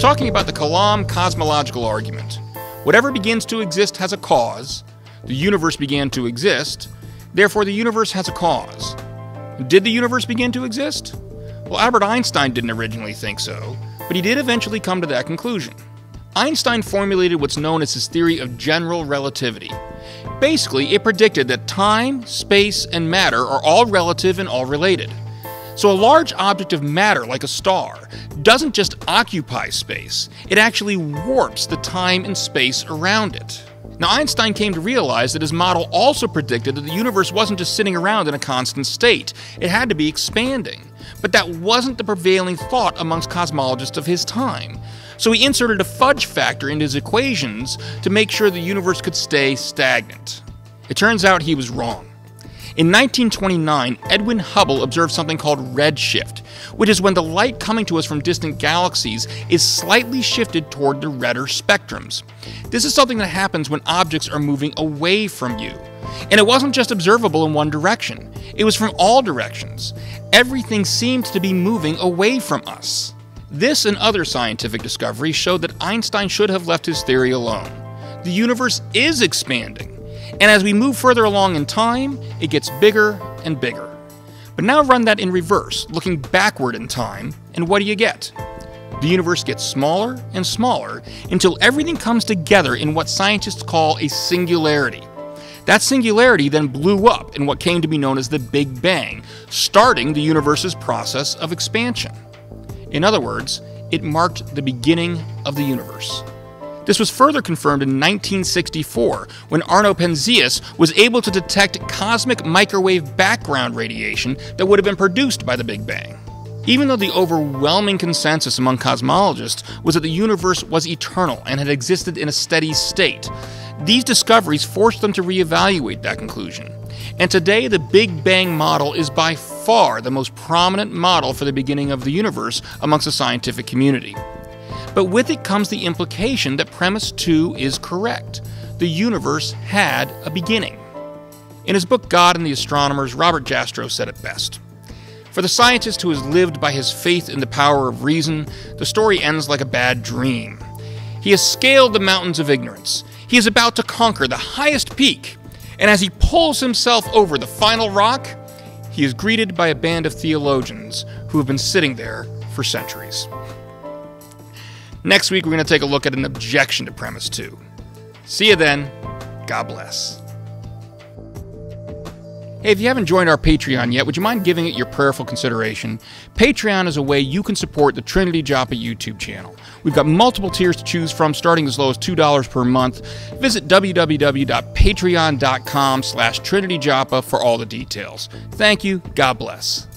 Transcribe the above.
talking about the Kalam Cosmological argument. Whatever begins to exist has a cause. The universe began to exist. Therefore, the universe has a cause. Did the universe begin to exist? Well, Albert Einstein didn't originally think so, but he did eventually come to that conclusion. Einstein formulated what's known as his theory of general relativity. Basically, it predicted that time, space, and matter are all relative and all related. So a large object of matter, like a star, doesn't just occupy space, it actually warps the time and space around it. Now, Einstein came to realize that his model also predicted that the universe wasn't just sitting around in a constant state, it had to be expanding. But that wasn't the prevailing thought amongst cosmologists of his time. So he inserted a fudge factor into his equations to make sure the universe could stay stagnant. It turns out he was wrong. In 1929, Edwin Hubble observed something called redshift, which is when the light coming to us from distant galaxies is slightly shifted toward the redder spectrums. This is something that happens when objects are moving away from you. And it wasn't just observable in one direction, it was from all directions. Everything seemed to be moving away from us. This and other scientific discoveries showed that Einstein should have left his theory alone. The universe is expanding. And as we move further along in time, it gets bigger and bigger. But now run that in reverse, looking backward in time, and what do you get? The universe gets smaller and smaller until everything comes together in what scientists call a singularity. That singularity then blew up in what came to be known as the Big Bang, starting the universe's process of expansion. In other words, it marked the beginning of the universe. This was further confirmed in 1964 when Arno Penzias was able to detect cosmic microwave background radiation that would have been produced by the Big Bang. Even though the overwhelming consensus among cosmologists was that the universe was eternal and had existed in a steady state, these discoveries forced them to reevaluate that conclusion. And today, the Big Bang model is by far the most prominent model for the beginning of the universe amongst the scientific community. But with it comes the implication that premise 2 is correct. The universe had a beginning. In his book God and the Astronomers, Robert Jastrow said it best. For the scientist who has lived by his faith in the power of reason, the story ends like a bad dream. He has scaled the mountains of ignorance. He is about to conquer the highest peak. And as he pulls himself over the final rock, he is greeted by a band of theologians who have been sitting there for centuries. Next week, we're going to take a look at an objection to premise 2. See you then. God bless. Hey, if you haven't joined our Patreon yet, would you mind giving it your prayerful consideration? Patreon is a way you can support the Trinity Joppa YouTube channel. We've got multiple tiers to choose from, starting as low as $2 per month. Visit www.patreon.com/TrinityJoppa for all the details. Thank you. God bless.